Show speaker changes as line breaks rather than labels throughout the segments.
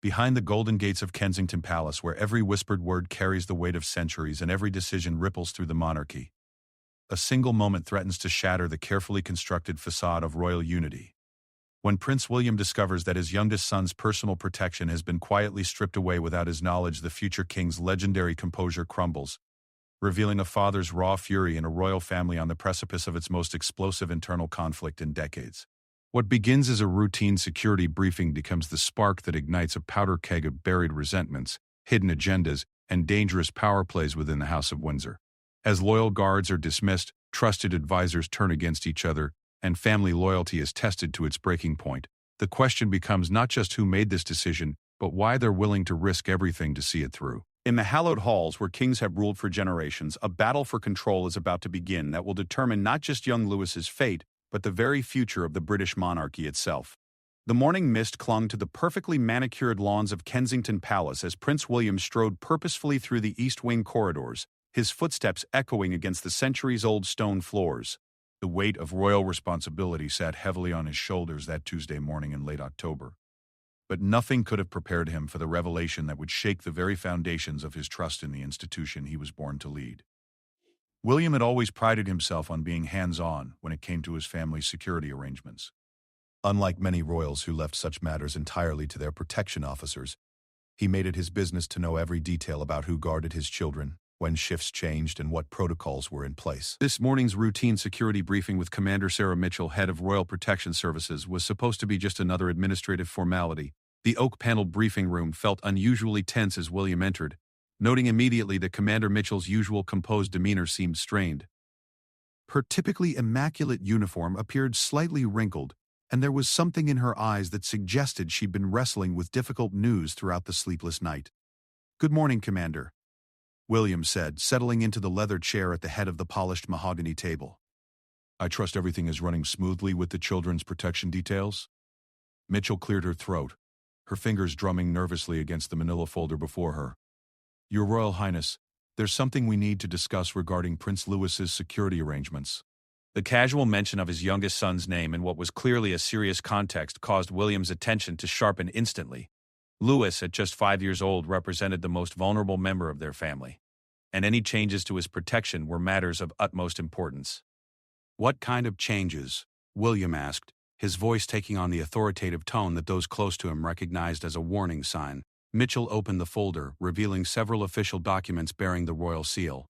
Behind the golden gates of Kensington Palace, where every whispered word carries the weight of centuries and every decision ripples through the monarchy, a single moment threatens to shatter the carefully constructed facade of royal unity. When Prince William discovers that his youngest son's personal protection has been quietly stripped away without his knowledge, the future king's legendary composure crumbles, revealing a father's raw fury in a royal family on the precipice of its most explosive internal conflict in decades. What begins as a routine security briefing becomes the spark that ignites a powder keg of buried resentments, hidden agendas, and dangerous power plays within the House of Windsor. As loyal guards are dismissed, trusted advisors turn against each other, and family loyalty is tested to its breaking point, the question becomes not just who made this decision, but why they're willing to risk everything to see it through. In the hallowed halls where kings have ruled for generations, a battle for control is about to begin that will determine not just young Louis's fate, but the very future of the British monarchy itself. The morning mist clung to the perfectly manicured lawns of Kensington Palace as Prince William strode purposefully through the East Wing corridors, his footsteps echoing against the centuries-old stone floors. The weight of royal responsibility sat heavily on his shoulders that Tuesday morning in late October. But nothing could have prepared him for the revelation that would shake the very foundations of his trust in the institution he was born to lead. William had always prided himself on being hands-on when it came to his family's security arrangements. Unlike many royals who left such matters entirely to their protection officers, he made it his business to know every detail about who guarded his children, when shifts changed, and what protocols were in place. This morning's routine security briefing with Commander Sarah Mitchell, head of Royal Protection Services, was supposed to be just another administrative formality. The oak-paneled briefing room felt unusually tense as William entered, noting immediately that Commander Mitchell's usual composed demeanor seemed strained. Her typically immaculate uniform appeared slightly wrinkled, and there was something in her eyes that suggested she'd been wrestling with difficult news throughout the sleepless night. "Good morning, Commander," William said, settling into the leather chair at the head of the polished mahogany table. "I trust everything is running smoothly with the children's protection details?" Mitchell cleared her throat, her fingers drumming nervously against the manila folder before her. "Your Royal Highness, there's something we need to discuss regarding Prince Louis's security arrangements." The casual mention of his youngest son's name in what was clearly a serious context caused William's attention to sharpen instantly. Louis, at just 5 years old, represented the most vulnerable member of their family, and any changes to his protection were matters of utmost importance. "What kind of changes?" William asked, his voice taking on the authoritative tone that those close to him recognized as a warning sign. Mitchell opened the folder, revealing several official documents bearing the royal seal.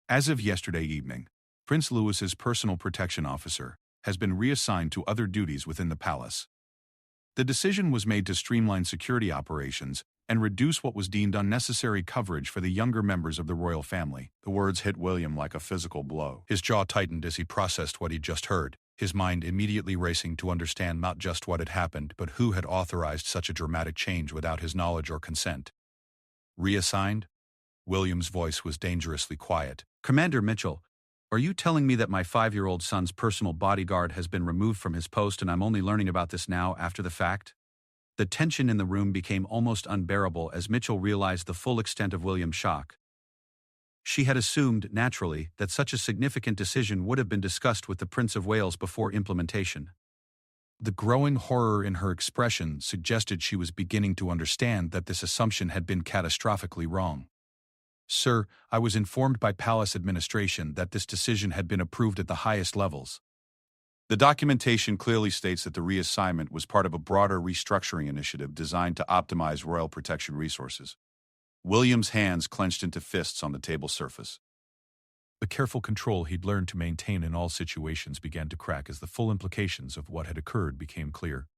"As of yesterday evening, Prince Louis's personal protection officer has been reassigned to other duties within the palace. The decision was made to streamline security operations and reduce what was deemed unnecessary coverage for the younger members of the royal family." The words hit William like a physical blow. His jaw tightened as he processed what he'd just heard, his mind immediately racing to understand not just what had happened, but who had authorized such a dramatic change without his knowledge or consent. "Reassigned?" William's voice was dangerously quiet. "Commander Mitchell, are you telling me that my 5-year-old son's personal bodyguard has been removed from his post and I'm only learning about this now after the fact?" The tension in the room became almost unbearable as Mitchell realized the full extent of William's shock. She had assumed, naturally, that such a significant decision would have been discussed with the Prince of Wales before implementation. The growing horror in her expression suggested she was beginning to understand that this assumption had been catastrophically wrong. "Sir, I was informed by Palace administration that this decision had been approved at the highest levels." The documentation clearly states that the reassignment was part of a broader restructuring initiative designed to optimize royal protection resources. William's hands clenched into fists on the table surface. The careful control he'd learned to maintain in all situations began to crack as the full implications of what had occurred became clear.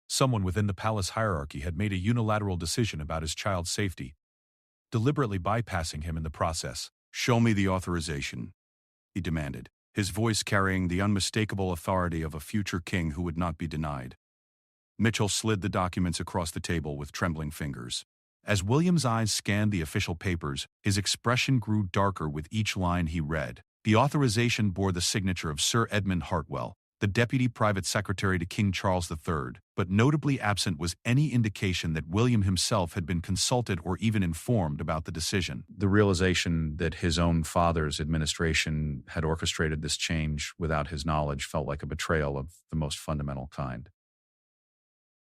Someone within the palace hierarchy had made a unilateral decision about his child's safety, deliberately bypassing him in the process. "Show me the authorization," he demanded, his voice carrying the unmistakable authority of a future king who would not be denied. Mitchell slid the documents across the table with trembling fingers. As William's eyes scanned the official papers, his expression grew darker with each line he read. The authorization bore the signature of Sir Edmund Hartwell, the Deputy Private Secretary to King Charles III, but notably absent was any indication that William himself had been consulted or even informed about the decision. The realization that his own father's administration had orchestrated this change without his knowledge felt like a betrayal of the most fundamental kind.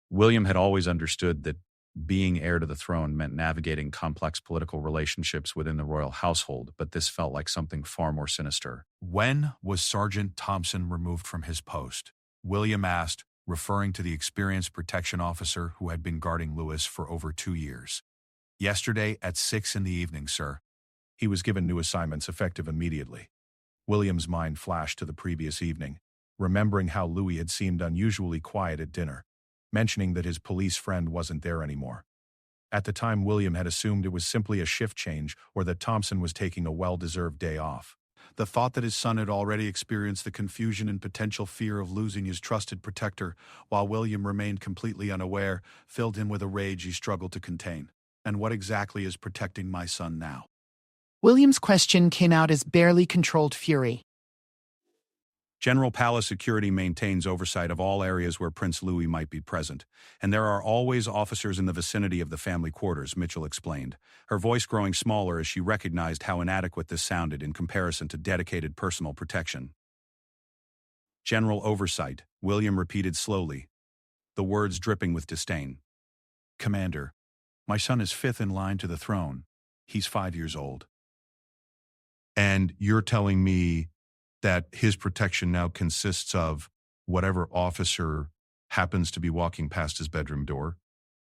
William had always understood that
Being heir to the throne meant navigating complex political relationships within the royal household, but this felt like something far more sinister.
When was Sergeant Thompson removed from his post? William asked, referring to the experienced protection officer who had been guarding Lewis for over 2 years. Yesterday at 6 in the evening, sir. He was given new assignments effective immediately. William's mind flashed to the previous evening, remembering how Louis had seemed unusually quiet at dinner, mentioning that his police friend wasn't there anymore. At the time, William had assumed it was simply a shift change or that Thompson was taking a well-deserved day off. The thought that his son had already experienced the confusion and potential fear of losing his trusted protector, while William remained completely unaware, filled him with a rage he struggled to contain. And what exactly is protecting my son now?
William's question came out as barely controlled fury.
General Palace Security maintains oversight of all areas where Prince Louis might be present, and there are always officers in the vicinity of the family quarters, Mitchell explained, her voice growing smaller as she recognized how inadequate this sounded in comparison to dedicated personal protection. General oversight, William repeated slowly, the words dripping with disdain. Commander, my son is 5th in line to the throne. He's 5 years old. And you're telling me that his protection now consists of whatever officer happens to be walking past his bedroom door?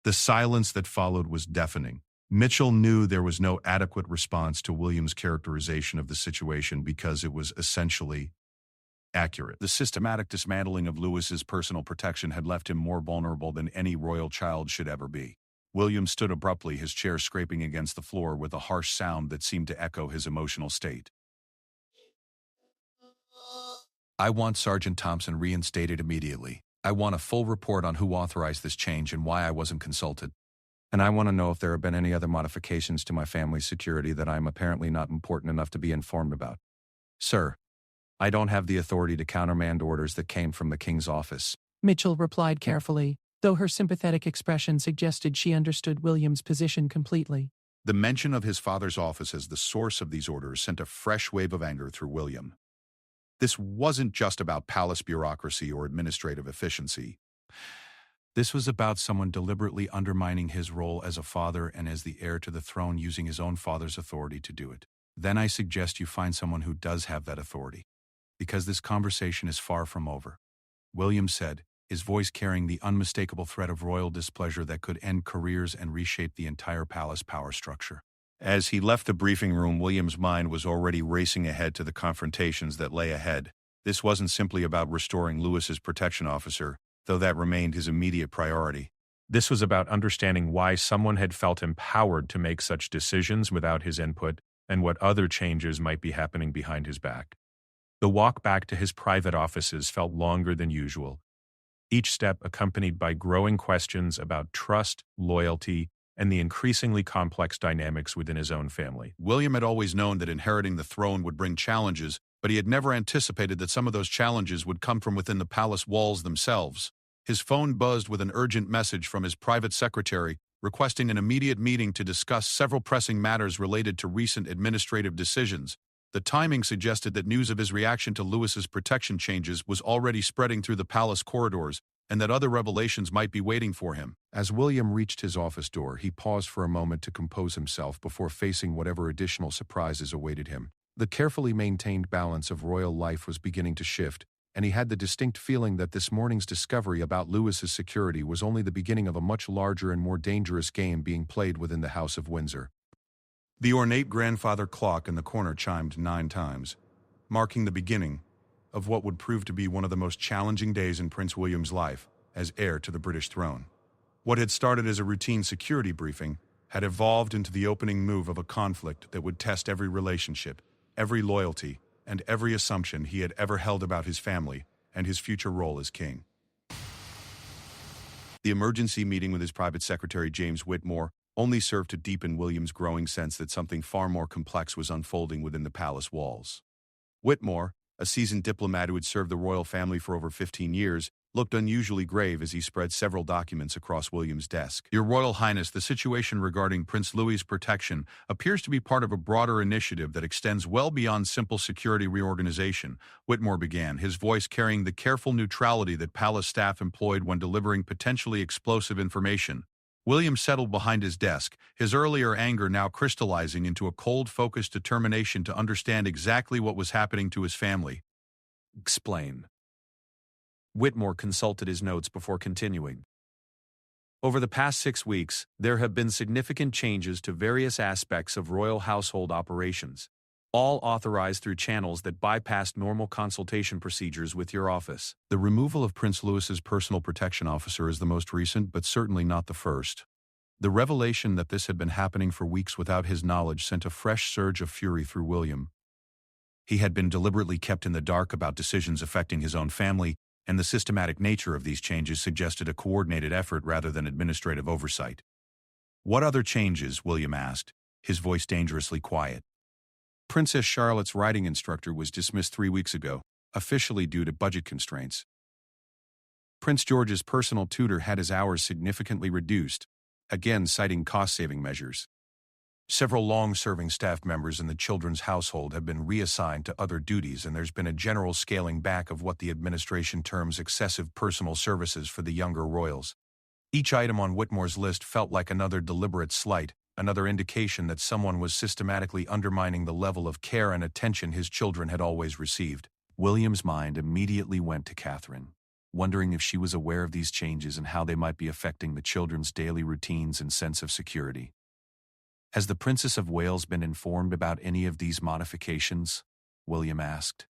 The silence that followed was deafening. Mitchell knew there was no adequate response to William's characterization of the situation because it was essentially accurate. The systematic dismantling of Lewis's personal protection had left him more vulnerable than any royal child should ever be. William stood abruptly, his chair scraping against the floor with a harsh sound that seemed to echo his emotional state. I want Sergeant Thompson reinstated immediately. I want a full report on who authorized this change and why I wasn't consulted. And I want to know if there have been any other modifications to my family's security that I'm apparently not important enough to be informed about. Sir, I don't have the authority to countermand orders that came from the King's office.
Mitchell replied carefully, though her sympathetic expression suggested she understood William's position completely.
The mention of his father's office as the source of these orders sent a fresh wave of anger through William. This wasn't just about palace bureaucracy or administrative efficiency. This was about someone deliberately undermining his role as a father and as the heir to the throne, using his own father's authority to do it. Then I suggest you find someone who does have that authority, because this conversation is far from over. William said, his voice carrying the unmistakable threat of royal displeasure that could end careers and reshape the entire palace power structure. As he left the briefing room, William's mind was already racing ahead to the confrontations that lay ahead. This wasn't simply about restoring Lewis's protection officer, though that remained his immediate priority.
This was about understanding why someone had felt empowered to make such decisions without his input and what other changes might be happening behind his back. The walk back to his private offices felt longer than usual, each step accompanied by growing questions about trust, loyalty, and the increasingly complex dynamics within his own family.
William had always known that inheriting the throne would bring challenges, but he had never anticipated that some of those challenges would come from within the palace walls themselves. His phone buzzed with an urgent message from his private secretary, requesting an immediate meeting to discuss several pressing matters related to recent administrative decisions. The timing suggested that news of his reaction to Lewis's protection changes was already spreading through the palace corridors, and that other revelations might be waiting for him.
As William reached his office door, he paused for a moment to compose himself before facing whatever additional surprises awaited him. The carefully maintained balance of royal life was beginning to shift, and he had the distinct feeling that this morning's discovery about Lewis's security was only the beginning of a much larger and more dangerous game being played within the House of Windsor.
The ornate grandfather clock in the corner chimed 9 times, marking the beginning of what would prove to be one of the most challenging days in Prince William's life as heir to the British throne. What had started as a routine security briefing had evolved into the opening move of a conflict that would test every relationship, every loyalty, and every assumption he had ever held about his family and his future role as king. The emergency meeting with his private secretary, James Whitmore, only served to deepen William's growing sense that something far more complex was unfolding within the palace walls. Whitmore, a seasoned diplomat who had served the royal family for over 15 years, looked unusually grave as he spread several documents across William's desk. Your Royal Highness, the situation regarding Prince Louis's protection appears to be part of a broader initiative that extends well beyond simple security reorganization, Whitmore began, his voice carrying the careful neutrality that palace staff employed when delivering potentially explosive information. William settled behind his desk, his earlier anger now crystallizing into a cold, focused determination to understand exactly what was happening to his family.
Explain. Whitmore consulted his notes before continuing. Over the past 6 weeks, there have been significant changes to various aspects of royal household operations, all authorized through channels that bypassed normal consultation procedures with your office.
The removal of Prince Louis's personal protection officer is the most recent, but certainly not the first. The revelation that this had been happening for weeks without his knowledge sent a fresh surge of fury through William. He had been deliberately kept in the dark about decisions affecting his own family, and the systematic nature of these changes suggested a coordinated effort rather than administrative oversight. "What other changes?" William asked, his voice dangerously quiet.
Princess Charlotte's riding instructor was dismissed 3 weeks ago, officially due to budget constraints. Prince George's personal tutor had his hours significantly reduced, again citing cost-saving measures. Several long-serving staff members in the children's household have been reassigned to other duties, and there's been a general scaling back of what the administration terms excessive personal services for the younger royals. Each item on Whitmore's list felt like another deliberate slight, another indication that someone was systematically undermining the level of care and attention his children had always received. William's mind immediately went to Catherine, wondering if she was aware of these changes and how they might be affecting the children's daily routines and sense of security. "Has the Princess of Wales been informed about any of these modifications?" William asked.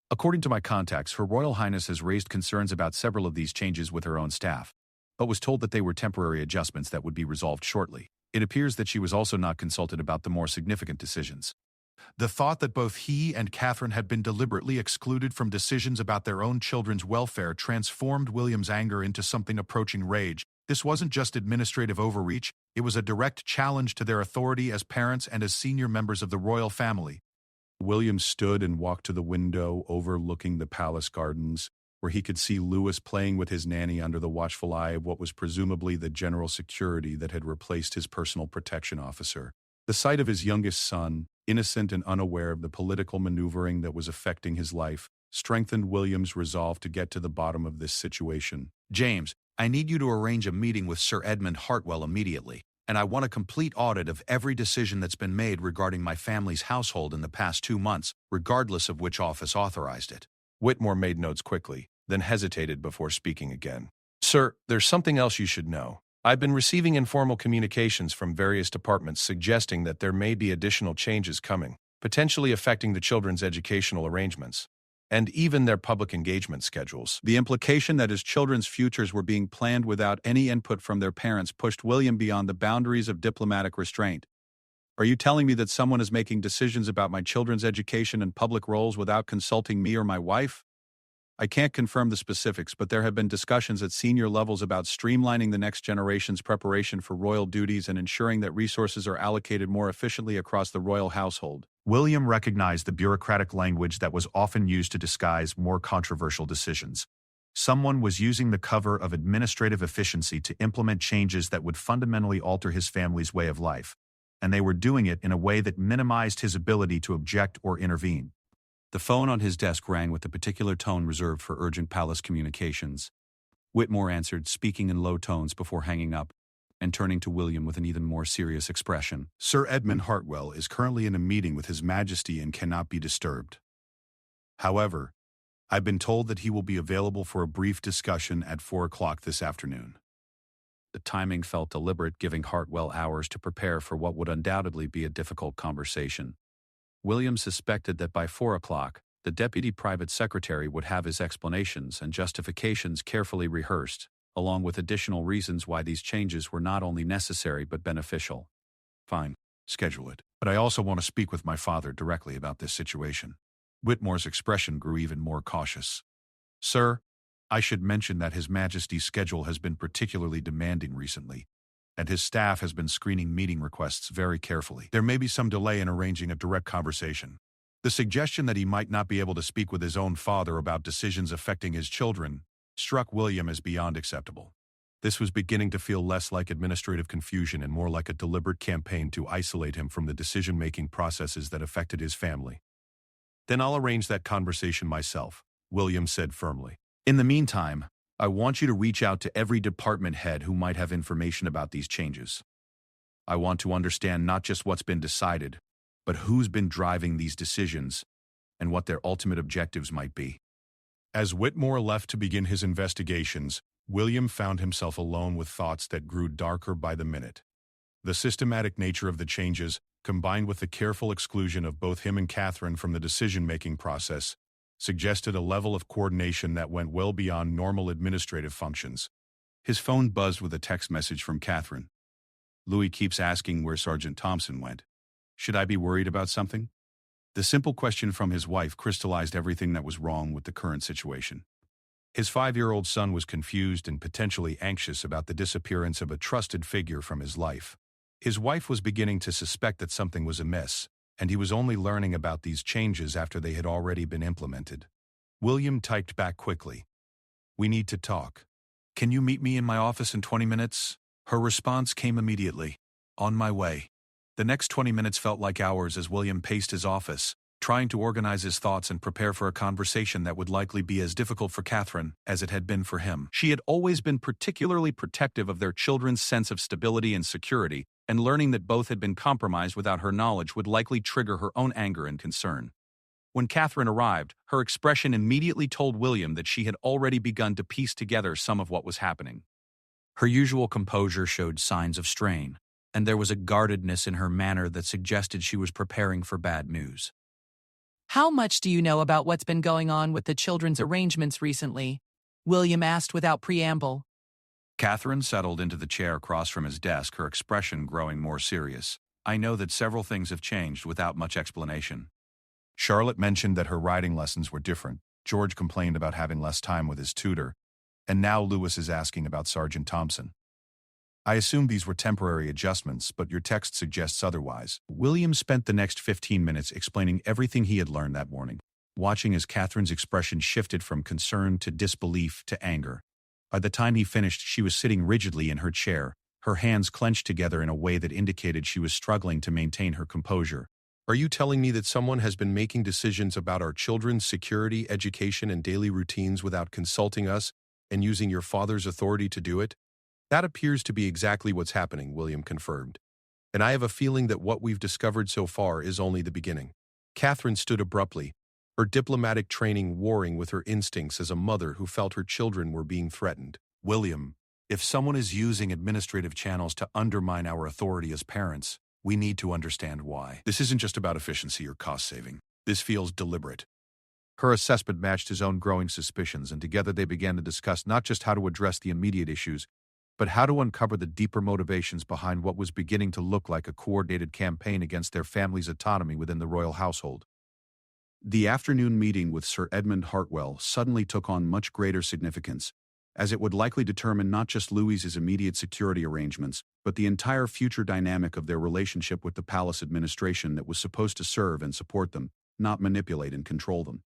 "According to my contacts, Her Royal Highness has raised concerns about several of these changes with her own staff, but was told that they were temporary adjustments that would be resolved shortly. It appears that she was also not consulted about the more significant decisions." The thought that both he and Catherine had been deliberately excluded from decisions about their own children's welfare transformed William's anger into something approaching rage. This wasn't just administrative overreach, it was a direct challenge to their authority as parents and as senior members of the royal family. William stood and walked to the window overlooking the palace gardens, where he could see Louis playing with his nanny under the watchful eye of what was presumably the general security that had replaced his personal protection officer. The sight of his youngest son, innocent and unaware of the political maneuvering that was affecting his life, strengthened William's resolve to get to the bottom of this situation. "James, I need you to arrange a meeting with Sir Edmund Hartwell immediately, and I want a complete audit of every decision that's been made regarding my family's household in the past 2 months, regardless of which office authorized it." Whitmore made notes quickly, then hesitated before speaking again. "Sir, there's something else you should know. I've been receiving informal communications from various departments suggesting that there may be additional changes coming, potentially affecting the children's educational arrangements, and even their public engagement schedules." The implication that his children's futures were being planned without any input from their parents pushed William beyond the boundaries of diplomatic restraint. "Are you telling me that someone is making decisions about my children's education and public roles without consulting me or my wife? I can't confirm the specifics, but there have been discussions at senior levels about streamlining the next generation's preparation for royal duties and ensuring that resources are allocated more efficiently across the royal household." William recognized the bureaucratic language that was often used to disguise more controversial decisions. Someone was using the cover of administrative efficiency to implement changes that would fundamentally alter his family's way of life, and they were doing it in a way that minimized his ability to object or intervene. The phone on his desk rang with the particular tone reserved for urgent palace communications. Whitmore answered, speaking in low tones before hanging up, and turning to William with an even more serious expression. "Sir Edmund Hartwell is currently in a meeting with His Majesty and cannot be disturbed. However, I've been told that he will be available for a brief discussion at 4 o'clock this afternoon." The timing felt deliberate, giving Hartwell hours to prepare for what would undoubtedly be a difficult conversation. William suspected that by 4 o'clock, the deputy private secretary would have his explanations and justifications carefully rehearsed, along with additional reasons why these changes were not only necessary but beneficial. "Fine, schedule it. But I also want to speak with my father directly about this situation." Whitmore's expression grew even more cautious. "Sir, I should mention that His Majesty's schedule has been particularly demanding recently, and his staff has been screening meeting requests very carefully. There may be some delay in arranging a direct conversation. The suggestion that he might not be able to speak with his own father about decisions affecting his children struck William as beyond acceptable. This was beginning to feel less like administrative confusion and more like a deliberate campaign to isolate him from the decision-making processes that affected his family. "Then I'll arrange that conversation myself," William said firmly. "In the meantime, I want you to reach out to every department head who might have information about these changes. I want to understand not just what's been decided, but who's been driving these decisions and what their ultimate objectives might be.
As Whitmore left to begin his investigations, William found himself alone with thoughts that grew darker by the minute. The systematic nature of the changes, combined with the careful exclusion of both him and Catherine from the decision-making process, suggested a level of coordination that went well beyond normal administrative functions.
His phone buzzed with a text message from Catherine. Louis keeps asking where Sergeant Thompson went. Should I be worried about something? The simple question from his wife crystallized everything that was wrong with the current situation. His 5-year-old son was confused and potentially anxious about the disappearance of a trusted figure from his life. His wife was beginning to suspect that something was amiss, and he was only learning about these changes after they had already been implemented. William typed back quickly. "We need to talk. Can you meet me in my office in 20 minutes? Her response came immediately. "On my way." The next 20 minutes felt like hours as William paced his office, trying to organize his thoughts and prepare for a conversation that would likely be as difficult for Catherine as it had been for him. She had always been particularly protective of their children's sense of stability and security, and learning that both had been compromised without her knowledge would likely trigger her own anger and concern. When Catherine arrived, her expression immediately told William that she had already begun to piece together some of what was happening. Her usual composure showed signs of strain, and there was a guardedness in her manner that suggested she was preparing for bad news.
How much do you know about what's been going on with the children's arrangements recently? William asked without preamble.
Catherine settled into the chair across from his desk, her expression growing more serious. "I know that several things have changed without much explanation. Charlotte mentioned that her writing lessons were different. George complained about having less time with his tutor. And now Lewis is asking about Sergeant Thompson. I assume these were temporary adjustments, but your text suggests otherwise." William spent the next 15 minutes explaining everything he had learned that morning, watching as Catherine's expression shifted from concern to disbelief to anger. By the time he finished, she was sitting rigidly in her chair, her hands clenched together in a way that indicated she was struggling to maintain her composure.
"Are you telling me that someone has been making decisions about our children's security, education, and daily routines without consulting us and using your father's authority to do it?" "That appears to be exactly what's happening," William confirmed. "And I have a feeling that what we've discovered so far is only the beginning." Catherine stood abruptly, her diplomatic training warring with her instincts as a mother who felt her children were being threatened.
"William, if someone is using administrative channels to undermine our authority as parents, we need to understand why. This isn't just about efficiency or cost saving. This feels deliberate." Her assessment matched his own growing suspicions, and together they began to discuss not just how to address the immediate issues, but how to uncover the deeper motivations behind what was beginning to look like a coordinated campaign against their family's autonomy within the royal household. The afternoon meeting with Sir Edmund Hartwell suddenly took on much greater significance, as it would likely determine not just Louis's immediate security arrangements, but the entire future dynamic of their relationship with the palace administration that was supposed to serve and support them, not manipulate and control them.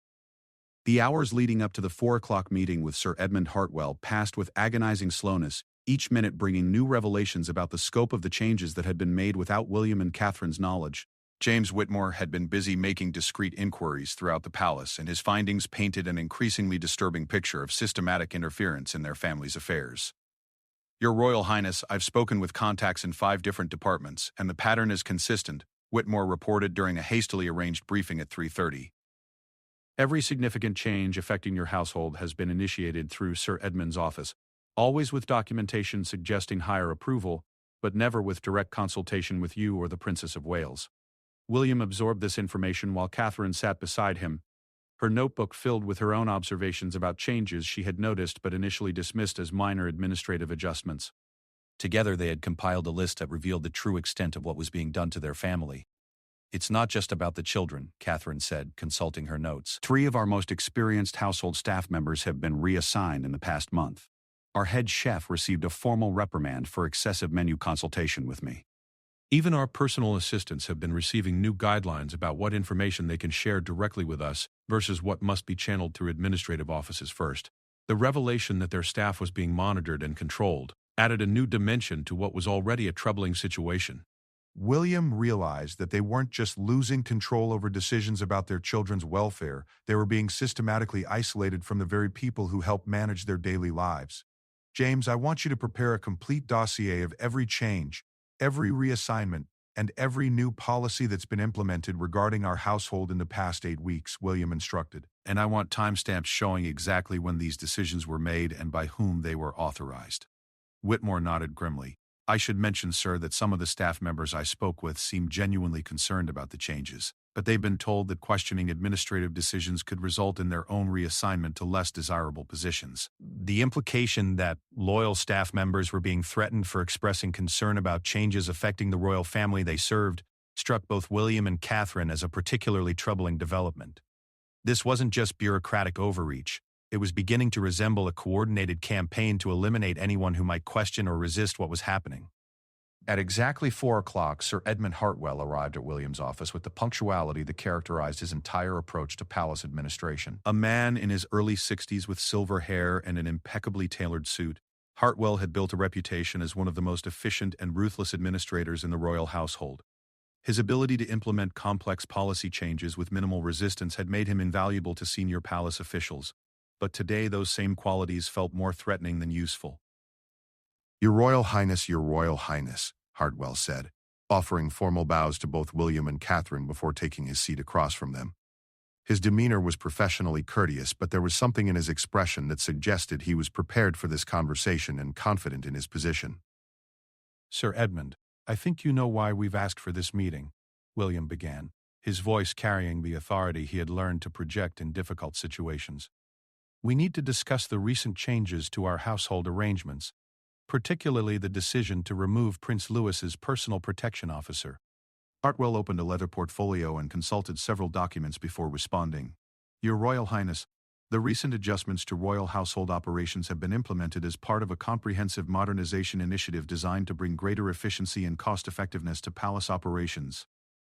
The hours leading up to the 4 o'clock meeting with Sir Edmund Hartwell passed with agonizing slowness, each minute bringing new revelations about the scope of the changes that had been made without William and Catherine's knowledge. James Whitmore had been busy making discreet inquiries throughout the palace, and his findings painted an increasingly disturbing picture of systematic interference in their family's affairs. "Your Royal Highness, I've spoken with contacts in 5 different departments, and the pattern is consistent," Whitmore reported during a hastily arranged briefing at 3:30. "Every significant change affecting your household has been initiated through Sir Edmund's office, always with documentation suggesting higher approval, but never with direct consultation with you or the Princess of Wales." William absorbed this information while Catherine sat beside him, her notebook filled with her own observations about changes she had noticed but initially dismissed as minor administrative adjustments. Together they had compiled a list that revealed the true extent of what was being done to their family. "It's not just about the children," Catherine said, consulting her notes. "3 of our most experienced household staff members have been reassigned in the past month. Our head chef received a formal reprimand for excessive menu consultation with me. Even our personal assistants have been receiving new guidelines about what information they can share directly with us versus what must be channeled through administrative offices first." The revelation that their staff was being monitored and controlled added a new dimension to what was already a troubling situation. William realized that they weren't just losing control over decisions about their children's welfare, they were being systematically isolated from the very people who help manage their daily lives. James, I want you to prepare a complete dossier of every change, every reassignment, and every new policy that's been implemented regarding our household in the past 8 weeks, William instructed. And I want timestamps showing exactly when these decisions were made and by whom they were authorized. Whitmore nodded grimly. I should mention, sir, that some of the staff members I spoke with seemed genuinely concerned about the changes, but they've been told that questioning administrative decisions could result in their own reassignment to less desirable positions. The implication that loyal staff members were being threatened for expressing concern about changes affecting the royal family they served struck both William and Catherine as a particularly troubling development. This wasn't just bureaucratic overreach. It was beginning to resemble a coordinated campaign to eliminate anyone who might question or resist what was happening. At exactly 4 o'clock, Sir Edmund Hartwell arrived at William's office with the punctuality that characterized his entire approach to palace administration. A man in his early 60s with silver hair and an impeccably tailored suit, Hartwell had built a reputation as one of the most efficient and ruthless administrators in the royal household. His ability to implement complex policy changes with minimal resistance had made him invaluable to senior palace officials. But today those same qualities felt more threatening than useful.
Your Royal Highness, Hartwell said, offering formal bows to both William and Catherine before taking his seat across from them. His demeanor was professionally courteous, but there was something in his expression that suggested he was prepared for this conversation and confident in his position.
Sir Edmund, I think you know why we've asked for this meeting, William began, his voice carrying the authority he had learned to project in difficult situations. We need to discuss the recent changes to our household arrangements, particularly the decision to remove Prince Louis's personal protection officer. Hartwell opened a leather portfolio and consulted several documents before responding. Your Royal Highness, the recent adjustments to royal household operations have been implemented as part of a comprehensive modernization initiative designed to bring greater efficiency and cost-effectiveness to palace operations.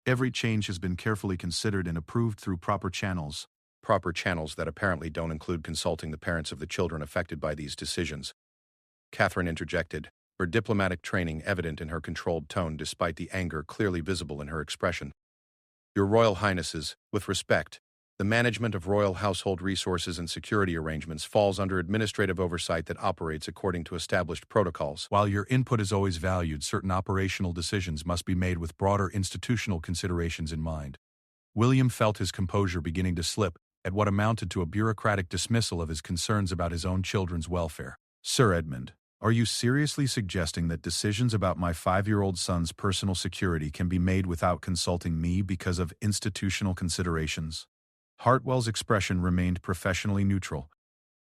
Every change has been carefully considered and approved through proper channels that apparently don't include consulting the parents of the children affected by these decisions. Catherine interjected, her diplomatic training evident in her controlled tone despite the anger clearly visible in her expression. Your Royal Highnesses, with respect, the management of royal household resources and security arrangements falls under administrative oversight that operates according to established protocols. While your input is always valued, certain operational decisions must be made with broader institutional considerations in mind. William felt his composure beginning to slip at what amounted to a bureaucratic dismissal of his concerns about his own children's welfare. Sir Edmund, are you seriously suggesting that decisions about my 5-year-old son's personal security can be made without consulting me because of institutional considerations? Hartwell's expression remained professionally neutral,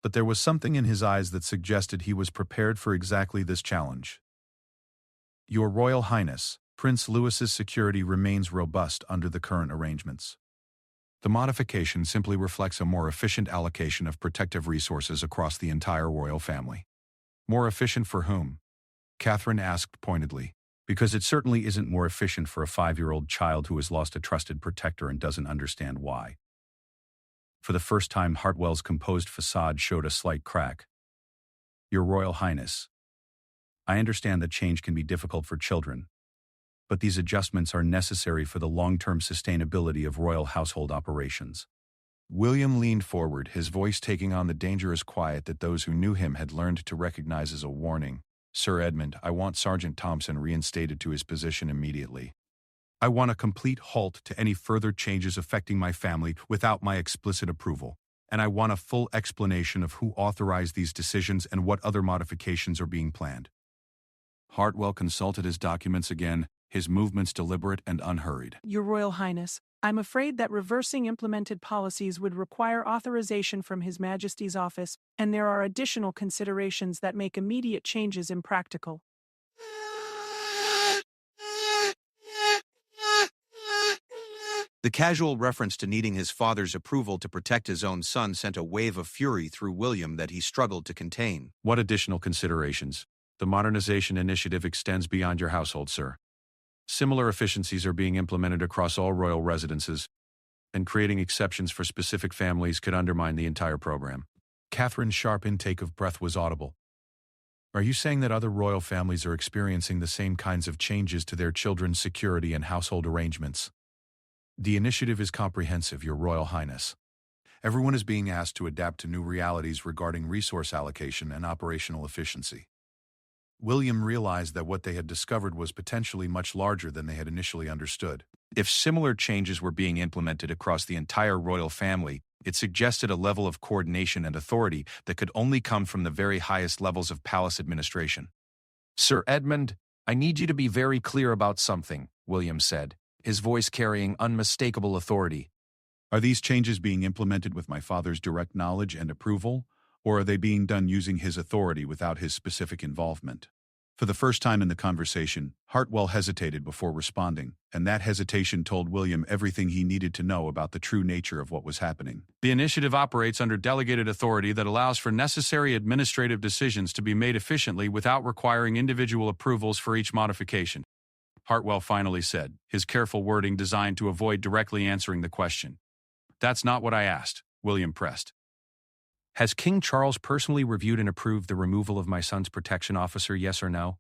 but there was something in his eyes that suggested he was prepared for exactly this challenge. Your Royal Highness, Prince Louis's security remains robust under the current arrangements. The modification simply reflects a more efficient allocation of protective resources across the entire royal family. More efficient for whom? Catherine asked pointedly, because it certainly isn't more efficient for a 5-year-old child who has lost a trusted protector and doesn't understand why. For the first time, Hartwell's composed facade showed a slight crack. Your Royal Highness, I understand that change can be difficult for children, but these adjustments are necessary for the long-term sustainability of royal household operations. William leaned forward, his voice taking on the dangerous quiet that those who knew him had learned to recognize as a warning. Sir Edmund, I want Sergeant Thompson reinstated to his position immediately. I want a complete halt to any further changes affecting my family without my explicit approval, and I want a full explanation of who authorized these decisions and what other modifications are being planned. Hartwell consulted his documents again, his movements deliberate and unhurried.
Your Royal Highness, I'm afraid that reversing implemented policies would require authorization from His Majesty's office, and there are additional considerations that make immediate changes impractical.
The casual reference to needing his father's approval to protect his own son sent a wave of fury through William that he struggled to contain.
What additional considerations? The modernization initiative extends beyond your household, sir. Similar efficiencies are being implemented across all royal residences, and creating exceptions for specific families could undermine the entire program. Catherine's sharp intake of breath was audible. Are you saying that other royal families are experiencing the same kinds of changes to their children's security and household arrangements? The initiative is comprehensive, Your Royal Highness. Everyone is being asked to adapt to new realities regarding resource allocation and operational efficiency. William realized that what they had discovered was potentially much larger than they had initially understood.
If similar changes were being implemented across the entire royal family, it suggested a level of coordination and authority that could only come from the very highest levels of palace administration.
Sir Edmund, I need you to be very clear about something, William said, his voice carrying unmistakable authority.
Are these changes being implemented with my father's direct knowledge and approval, or are they being done using his authority without his specific involvement? For the first time in the conversation, Hartwell hesitated before responding, and that hesitation told William everything he needed to know about the true nature of what was happening.
The initiative operates under delegated authority that allows for necessary administrative decisions to be made efficiently without requiring individual approvals for each modification, Hartwell finally said, his careful wording designed to avoid directly answering the question. That's not what I asked, William pressed.
Has King Charles personally reviewed and approved the removal of my son's protection officer, yes or no?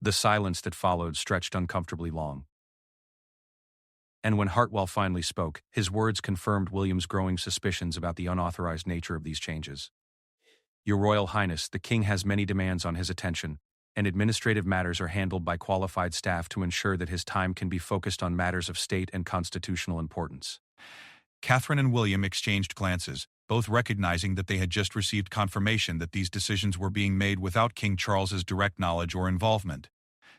The silence that followed stretched uncomfortably long. And when Hartwell finally spoke, his words confirmed William's growing suspicions about the unauthorized nature of these changes. Your Royal Highness, the King has many demands on his attention, and administrative matters are handled by qualified staff to ensure that his time can be focused on matters of state and constitutional importance.
Catherine and William exchanged glances, both recognizing that they had just received confirmation that these decisions were being made without King Charles's direct knowledge or involvement.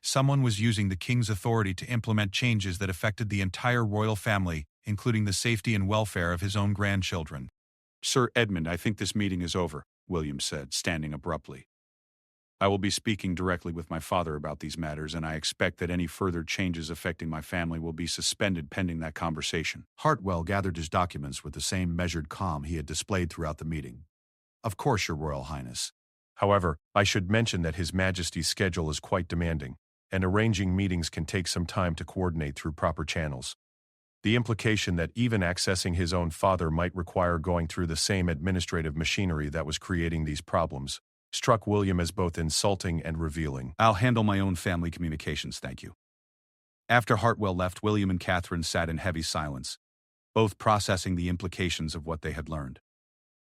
Someone was using the king's authority to implement changes that affected the entire royal family, including the safety and welfare of his own grandchildren.
Sir Edmund, I think this meeting is over, William said, standing abruptly. I will be speaking directly with my father about these matters, and I expect that any further changes affecting my family will be suspended pending that conversation.
Hartwell gathered his documents with the same measured calm he had displayed throughout the meeting. Of course, Your Royal Highness.
However, I should mention that His Majesty's schedule is quite demanding, and arranging meetings can take some time to coordinate through proper channels. The implication that even accessing his own father might require going through the same administrative machinery that was creating these problems struck William as both insulting and revealing.
I'll handle my own family communications, thank you. After Hartwell left, William and Catherine sat in heavy silence, both processing the implications of what they had learned.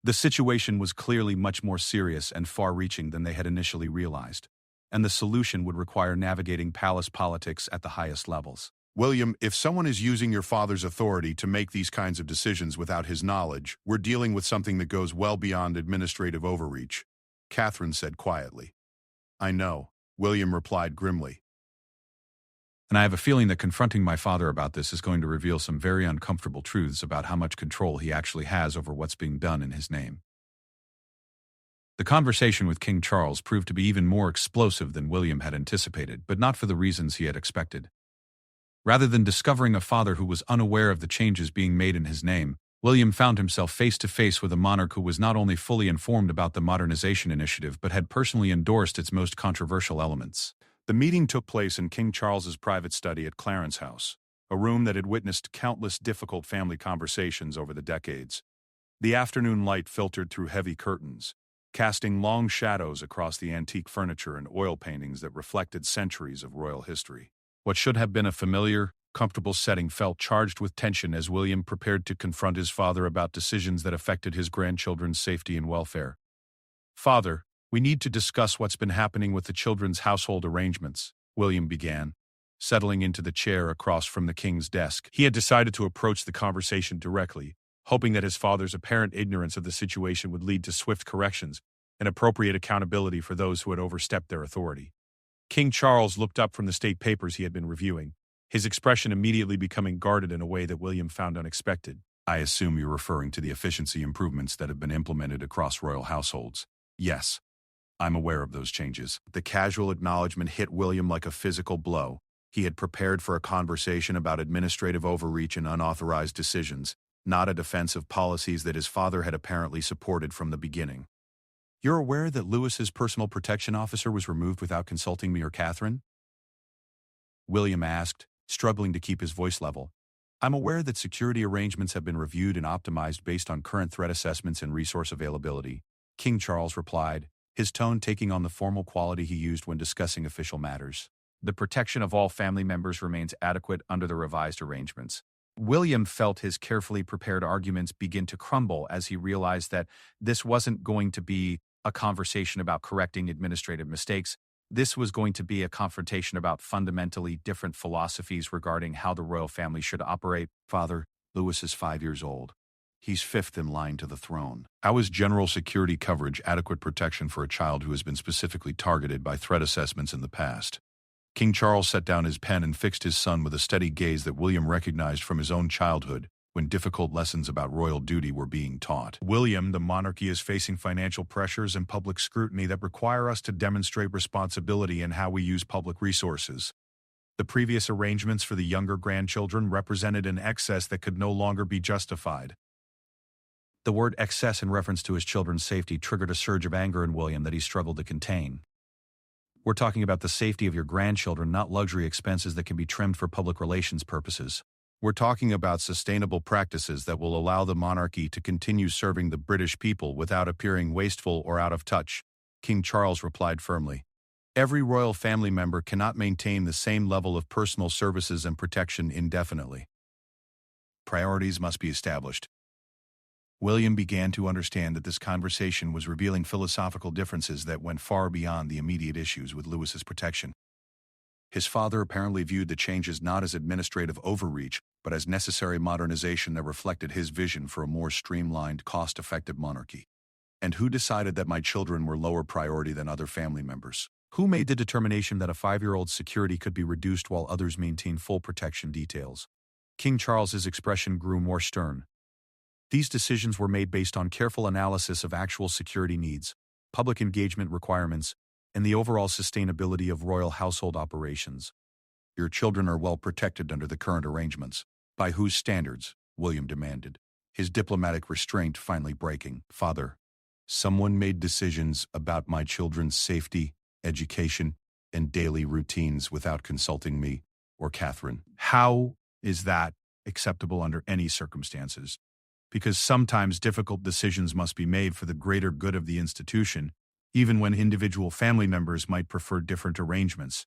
The situation was clearly much more serious and far-reaching than they had initially realized, and the solution would require navigating palace politics at the highest levels.
William, if someone is using your father's authority to make these kinds of decisions without his knowledge, we're dealing with something that goes well beyond administrative overreach, Catherine said quietly. I know, William replied grimly.
And I have a feeling that confronting my father about this is going to reveal some very uncomfortable truths about how much control he actually has over what's being done in his name. The conversation with King Charles proved to be even more explosive than William had anticipated, but not for the reasons he had expected. Rather than discovering a father who was unaware of the changes being made in his name, William found himself face-to-face with a monarch who was not only fully informed about the modernization initiative but had personally endorsed its most controversial elements.
The meeting took place in King Charles's private study at Clarence House, a room that had witnessed countless difficult family conversations over the decades. The afternoon light filtered through heavy curtains, casting long shadows across the antique furniture and oil paintings that reflected centuries of royal history.
What should have been a familiar, comfortable setting felt charged with tension as William prepared to confront his father about decisions that affected his grandchildren's safety and welfare. Father, we need to discuss what's been happening with the children's household arrangements, William began, settling into the chair across from the king's desk.
He had decided to approach the conversation directly, hoping that his father's apparent ignorance of the situation would lead to swift corrections and appropriate accountability for those who had overstepped their authority. King Charles looked up from the state papers he had been reviewing, his expression immediately becoming guarded in a way that William found unexpected.
I assume you're referring to the efficiency improvements that have been implemented across royal households. Yes, I'm aware of those changes.
The casual acknowledgement hit William like a physical blow. He had prepared for a conversation about administrative overreach and unauthorized decisions, not a defense of policies that his father had apparently supported from the beginning.
You're aware that Lewis's personal protection officer was removed without consulting me or Catherine? William asked, struggling to keep his voice level. I'm aware that security arrangements have been reviewed and optimized based on current threat assessments and resource availability, King Charles replied, his tone taking on the formal quality he used when discussing official matters.
The protection of all family members remains adequate under the revised arrangements. William felt his carefully prepared arguments begin to crumble as he realized that this wasn't going to be a conversation about correcting administrative mistakes. This was going to be a confrontation about fundamentally different philosophies regarding how the royal family should operate.
Father, Louis is 5 years old. He's fifth in line to the throne. How is general security coverage adequate protection for a child who has been specifically targeted by threat assessments in the past? King Charles set down his pen and fixed his son with a steady gaze that William recognized from his own childhood when difficult lessons about royal duty were being taught.
William, the monarchy is facing financial pressures and public scrutiny that require us to demonstrate responsibility in how we use public resources. The previous arrangements for the younger grandchildren represented an excess that could no longer be justified.
The word excess in reference to his children's safety triggered a surge of anger in William that he struggled to contain. We're talking about the safety of your grandchildren, not luxury expenses that can be trimmed for public relations purposes.
We're talking about sustainable practices that will allow the monarchy to continue serving the British people without appearing wasteful or out of touch, King Charles replied firmly. Every royal family member cannot maintain the same level of personal services and protection indefinitely. Priorities must be established. William began to understand that this conversation was revealing philosophical differences that went far beyond the immediate issues with Louis's protection. His father apparently viewed the changes not as administrative overreach, but as necessary modernization that reflected his vision for a more streamlined, cost-effective monarchy. And who decided that my children were lower priority than other family members?
Who made the determination that a 5-year-old's security could be reduced while others maintain full protection details? King Charles's expression grew more stern. These decisions were made based on careful analysis of actual security needs, public engagement requirements, and the overall sustainability of royal household operations.
Your children are well protected under the current arrangements. By whose standards? William demanded, his diplomatic restraint finally breaking. Father, someone made decisions about my children's safety, education, and daily routines without consulting me or Catherine.
How is that acceptable under any circumstances? Because sometimes difficult decisions must be made for the greater good of the institution, even when individual family members might prefer different arrangements.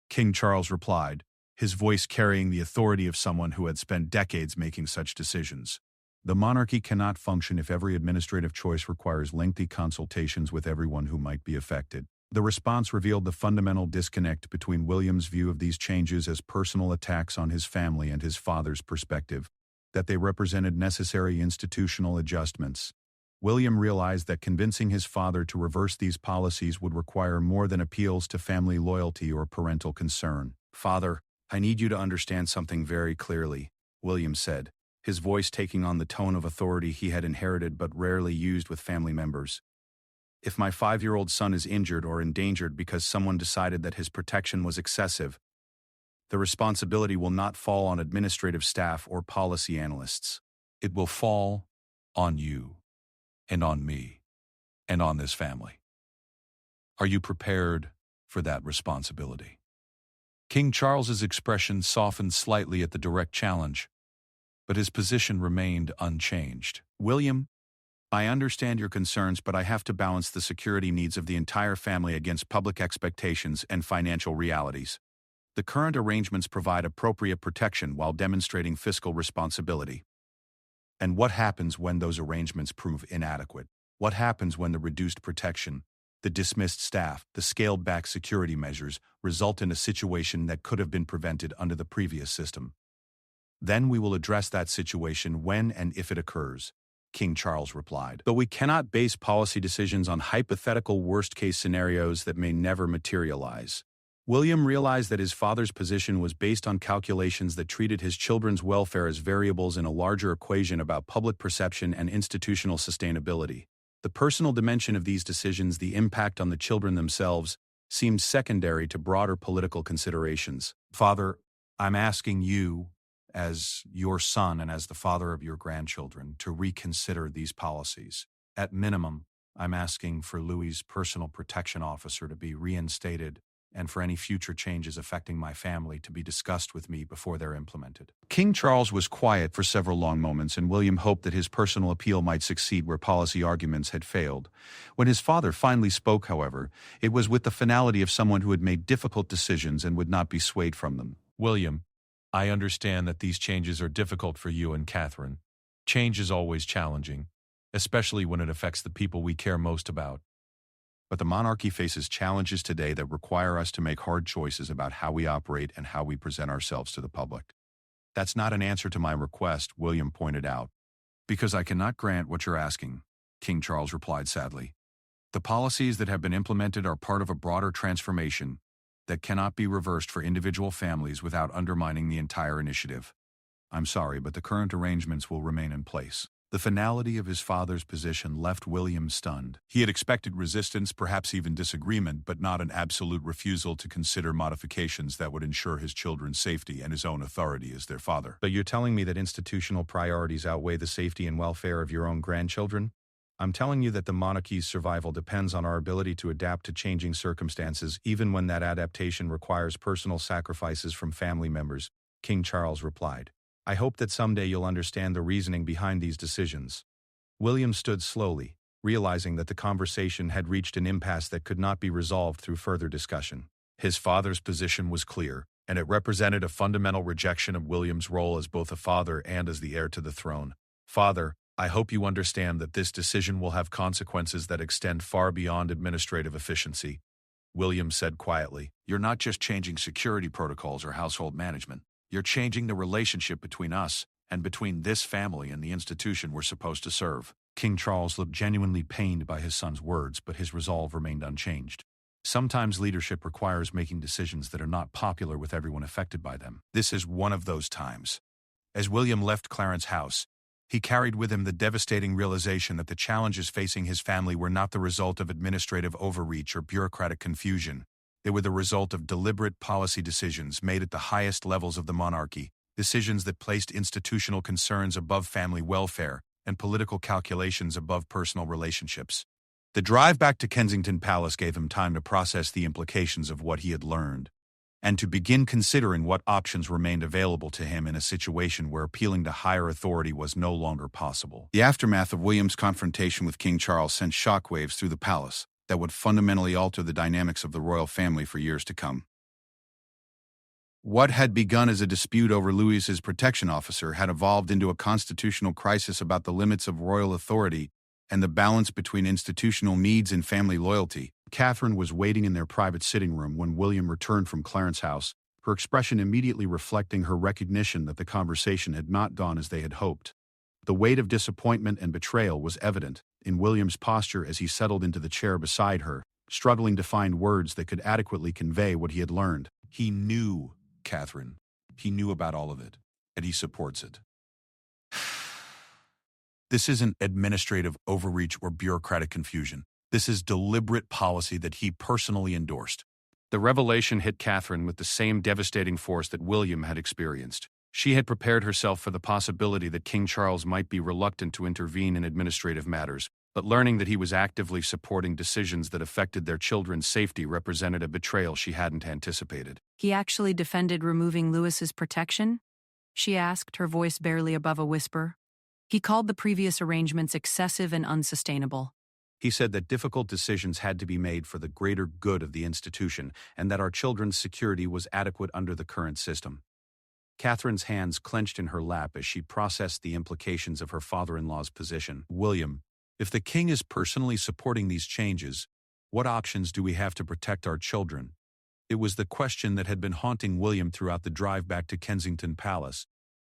King Charles replied, his voice carrying the authority of someone who had spent decades making such decisions.
The monarchy cannot function if every administrative choice requires lengthy consultations with everyone who might be affected. The response revealed the fundamental disconnect between William's view of these changes as personal attacks on his family and his father's perspective, that they represented necessary institutional adjustments. William realized that convincing his father to reverse these policies would require more than appeals to family loyalty or parental concern.
Father, I need you to understand something very clearly, William said, his voice taking on the tone of authority he had inherited but rarely used with family members. If my 5-year-old son is injured or endangered because someone decided that his protection was excessive, the responsibility will not fall on administrative staff or policy analysts.
It will fall on you, and on me, and on this family. Are you prepared for that responsibility? King Charles's expression softened slightly at the direct challenge, but his position remained unchanged.
William, I understand your concerns, but I have to balance the security needs of the entire family against public expectations and financial realities. The current arrangements provide appropriate protection while demonstrating fiscal responsibility.
And what happens when those arrangements prove inadequate? What happens when the reduced protection, the dismissed staff, the scaled-back security measures result in a situation that could have been prevented under the previous system? Then we will address that situation when and if it occurs, King Charles replied.
But we cannot base policy decisions on hypothetical worst-case scenarios that may never materialize. William realized that his father's position was based on calculations that treated his children's welfare as variables in a larger equation about public perception and institutional sustainability. The personal dimension of these decisions, the impact on the children themselves, seemed secondary to broader political considerations.
Father, I'm asking you, as your son and as the father of your grandchildren, to reconsider these policies. At minimum, I'm asking for Louis's personal protection officer to be reinstated
and for any future changes affecting my family to be discussed with me before they're implemented.
King Charles was quiet for several long moments, and William hoped that his personal appeal might succeed where policy arguments had failed. When his father finally spoke, however, it was with the finality of someone who had made difficult decisions and would not be swayed from them.
William, I understand that these changes are difficult for you and Catherine. Change is always challenging, especially when it affects the people we care most about.
But the monarchy faces challenges today that require us to make hard choices about how we operate and how we present ourselves to the public. That's not an answer to my request, William pointed out.
Because I cannot grant what you're asking, King Charles replied sadly. The policies that have been implemented are part of a broader transformation that cannot be reversed for individual families without undermining the entire initiative. I'm sorry, but the current arrangements will remain in place.
The finality of his father's position left William stunned. He had expected resistance, perhaps even disagreement, but not an absolute refusal to consider modifications that would ensure his children's safety and his own authority as their father.
But you're telling me that institutional priorities outweigh the safety and welfare of your own grandchildren? I'm telling you that the monarchy's survival depends on our ability to adapt to changing circumstances, even when that adaptation requires personal sacrifices from family members, King Charles replied. I hope that someday you'll understand the reasoning behind these decisions. William stood slowly, realizing that the conversation had reached an impasse that could not be resolved through further discussion.
His father's position was clear, and it represented a fundamental rejection of William's role as both a father and as the heir to the throne. Father, I hope you understand that this decision will have consequences that extend far beyond administrative efficiency, William said quietly.
You're not just changing security protocols or household management. You're changing the relationship between us and between this family and the institution we're supposed to serve.
King Charles looked genuinely pained by his son's words, but his resolve remained unchanged. Sometimes leadership requires making decisions that are not popular with everyone affected by them.
This is one of those times. As William left Clarence's house, he carried with him the devastating realization that the challenges facing his family were not the result of administrative overreach or bureaucratic confusion. They were the result of deliberate policy decisions made at the highest levels of the monarchy, decisions that placed institutional concerns above family welfare and political calculations above personal relationships. The drive back to Kensington Palace gave him time to process the implications of what he had learned, and to begin considering what options remained available to him in a situation where appealing to higher authority was no longer possible.
The aftermath of William's confrontation with King Charles sent shockwaves through the palace that would fundamentally alter the dynamics of the royal family for years to come. What had begun as a dispute over Louis's protection officer had evolved into a constitutional crisis about the limits of royal authority and the balance between institutional needs and family loyalty.
Catherine was waiting in their private sitting room when William returned from Clarence's house, her expression immediately reflecting her recognition that the conversation had not gone as they had hoped. The weight of disappointment and betrayal was evident in William's posture as he settled into the chair beside her, struggling to find words that could adequately convey what he had learned.
He knew, Catherine. He knew about all of it, and he supports it.
This isn't administrative overreach or bureaucratic confusion. This is deliberate policy that he personally endorsed.
The revelation hit Catherine with the same devastating force that William had experienced. She had prepared herself for the possibility that King Charles might be reluctant to intervene in administrative matters, but learning that he was actively supporting decisions that affected their children's safety represented a betrayal she hadn't anticipated.
He actually defended removing Louis's protection? She asked, her voice barely above a whisper. He called the previous arrangements excessive and unsustainable.
He said that difficult decisions had to be made for the greater good of the institution and that our children's security was adequate under the current system. Catherine's hands clenched in her lap as she processed the implications of her father-in-law's position.
William, if the king is personally supporting these changes, what options do we have to protect our children? It was the question that had been haunting William throughout the drive back to Kensington Palace.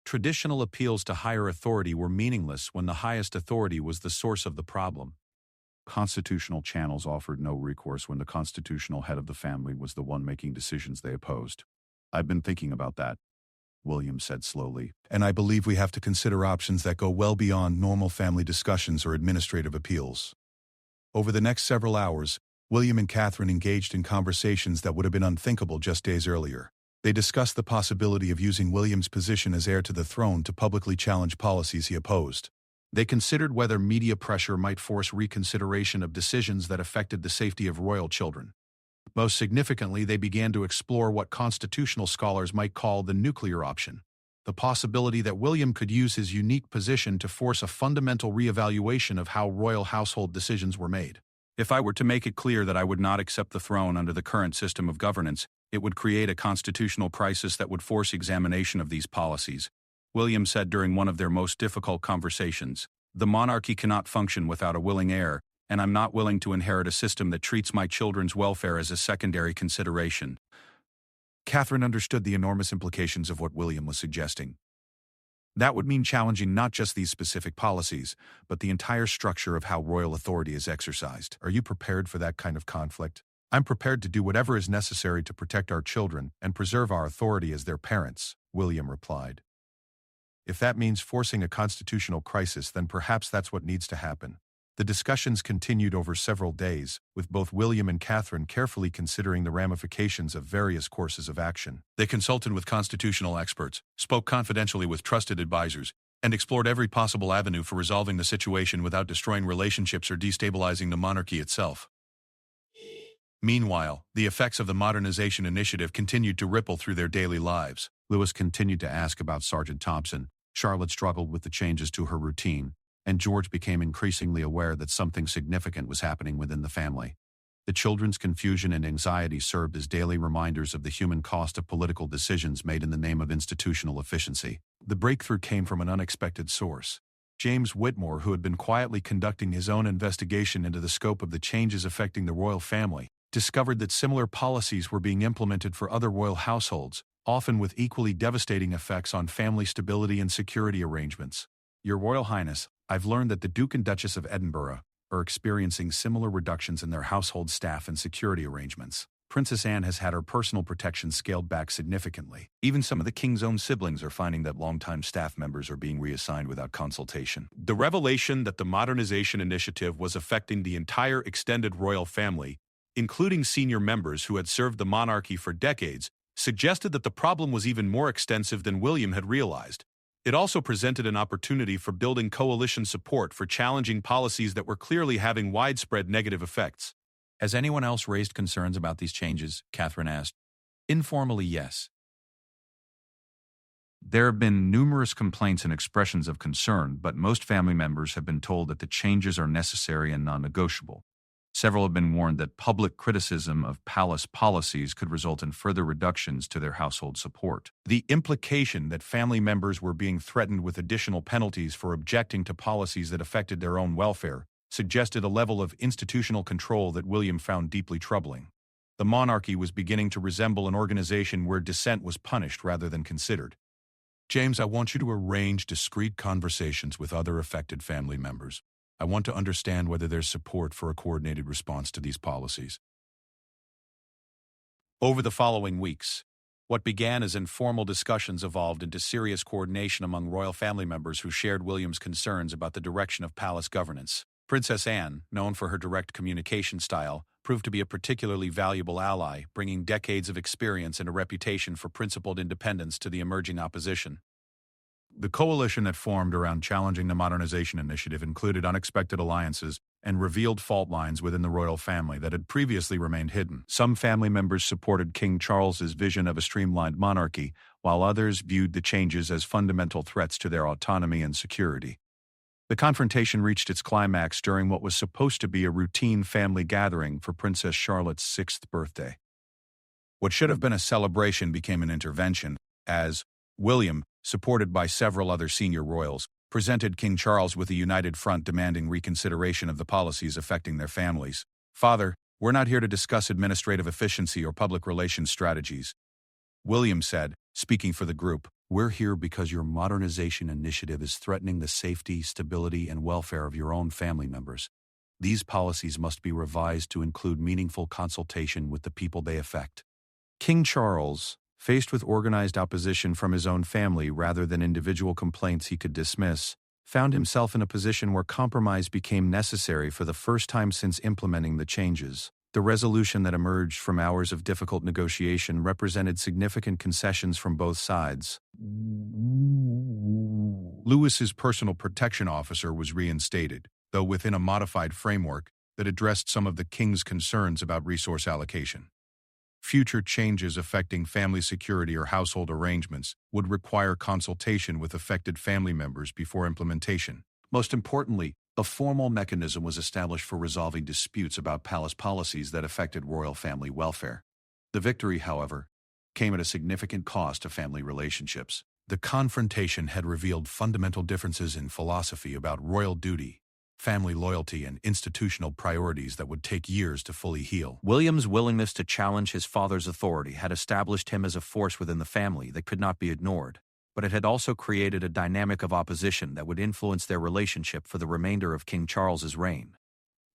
Traditional appeals to higher authority were meaningless when the highest authority was the source of the problem. Constitutional channels offered no recourse when the constitutional head of the family was the one making decisions they opposed. I've been thinking about that, William said slowly, and I believe we have to consider options that go well beyond normal family discussions or administrative appeals. Over the next several hours, William and Catherine engaged in conversations that would have been unthinkable just days earlier. They discussed the possibility of using William's position as heir to the throne to publicly challenge policies he opposed. They considered whether media pressure might force reconsideration of decisions that affected the safety of royal children.
Most significantly, they began to explore what constitutional scholars might call the nuclear option, the possibility that William could use his unique position to force a fundamental reevaluation of how royal household decisions were made.
If I were to make it clear that I would not accept the throne under the current system of governance, it would create a constitutional crisis that would force examination of these policies, William said during one of their most difficult conversations. The monarchy cannot function without a willing heir, and I'm not willing to inherit a system that treats my children's welfare as a secondary consideration.
Catherine understood the enormous implications of what William was suggesting. That would mean challenging not just these specific policies, but the entire structure of how royal authority is exercised. Are you prepared for that kind of conflict? I'm prepared to do whatever is necessary to protect our children and preserve our authority as their parents, William replied. If that means forcing a constitutional crisis, then perhaps that's what needs to happen. The discussions continued over several days, with both William and Catherine carefully considering the ramifications of various courses of action.
They consulted with constitutional experts, spoke confidentially with trusted advisors, and explored every possible avenue for resolving the situation without destroying relationships or destabilizing the monarchy itself. Meanwhile, the effects of the modernization initiative continued to ripple through their daily lives.
Lewis continued to ask about Sergeant Thompson. Charlotte struggled with the changes to her routine, and George became increasingly aware that something significant was happening within the family. The children's confusion and anxiety served as daily reminders of the human cost of political decisions made in the name of institutional efficiency. The breakthrough came from an unexpected source. James Whitmore, who had been quietly conducting his own investigation into the scope of the changes affecting the royal family, discovered that similar policies were being implemented for other royal households, often with equally devastating effects on family stability and security arrangements. Your Royal Highness, I've learned that the Duke and Duchess of Edinburgh are experiencing similar reductions in their household staff and security arrangements. Princess Anne has had her personal protection scaled back significantly.
Even some of the king's own siblings are finding that longtime staff members are being reassigned without consultation. The revelation that the modernization initiative was affecting the entire extended royal family, including senior members who had served the monarchy for decades, suggested that the problem was even more extensive than William had realized. It also presented an opportunity for building coalition support for challenging policies that were clearly having widespread negative effects.
Has anyone else raised concerns about these changes? Catherine asked. Informally, yes. There have been numerous complaints and expressions of concern, but most family members have been told that the changes are necessary and non-negotiable. Several have been warned that public criticism of palace policies could result in further reductions to their household support.
The implication that family members were being threatened with additional penalties for objecting to policies that affected their own welfare suggested a level of institutional control that William found deeply troubling. The monarchy was beginning to resemble an organization where dissent was punished rather than considered.
James, I want you to arrange discreet conversations with other affected family members. I want to understand whether there's support for a coordinated response to these policies.
Over the following weeks, what began as informal discussions evolved into serious coordination among royal family members who shared William's concerns about the direction of palace governance. Princess Anne, known for her direct communication style, proved to be a particularly valuable ally, bringing decades of experience and a reputation for principled independence to the emerging opposition.
The coalition that formed around challenging the modernization initiative included unexpected alliances and revealed fault lines within the royal family that had previously remained hidden.
Some family members supported King Charles's vision of a streamlined monarchy, while others viewed the changes as fundamental threats to their autonomy and security. The confrontation reached its climax during what was supposed to be a routine family gathering for Princess Charlotte's 6th birthday.
What should have been a celebration became an intervention, as William, supported by several other senior royals, presented King Charles with a united front demanding reconsideration of the policies affecting their families.
"Father, we're not here to discuss administrative efficiency or public relations strategies," William said, speaking for the group.
"We're here because your modernization initiative is threatening the safety, stability, and welfare of your own family members. These policies must be revised to include meaningful consultation with the people they affect."
King Charles, faced with organized opposition from his own family rather than individual complaints he could dismiss, found himself in a position where compromise became necessary for the first time since implementing the changes. The resolution that emerged from hours of difficult negotiation represented significant concessions from both sides.
Lewis's personal protection officer was reinstated, though within a modified framework that addressed some of the king's concerns about resource allocation. Future changes affecting family security or household arrangements would require consultation with affected family members before implementation. Most importantly, a formal mechanism was established for resolving disputes about palace policies that affected royal family welfare. The victory, however, came at a significant cost to family relationships. The confrontation had revealed fundamental differences in philosophy about royal duty, family loyalty, and institutional priorities that would take years to fully heal.
William's willingness to challenge his father's authority had established him as a force within the family that could not be ignored, but it had also created a dynamic of opposition that would influence their relationship for the remainder of King Charles's reign.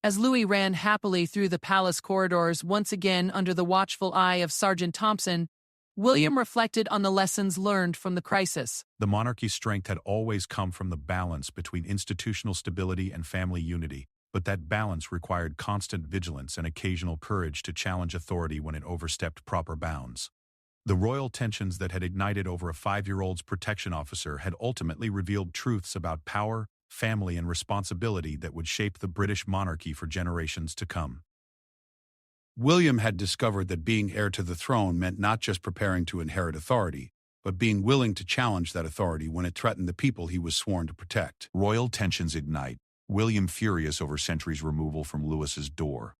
As Louis ran happily through the palace corridors, once again under the watchful eye of Sergeant Thompson, William reflected on the lessons learned from the crisis.
The monarchy's strength had always come from the balance between institutional stability and family unity, but that balance required constant vigilance and occasional courage to challenge authority when it overstepped proper bounds. The royal tensions that had ignited over a 5-year-old's protection officer had ultimately revealed truths about power, family, and responsibility that would shape the British monarchy for generations to come. William had discovered that being heir to the throne meant not just preparing to inherit authority, but being willing to challenge that authority when it threatened the people he was sworn to protect. Royal tensions ignite, William furious over Sentry's removal from Louis's door.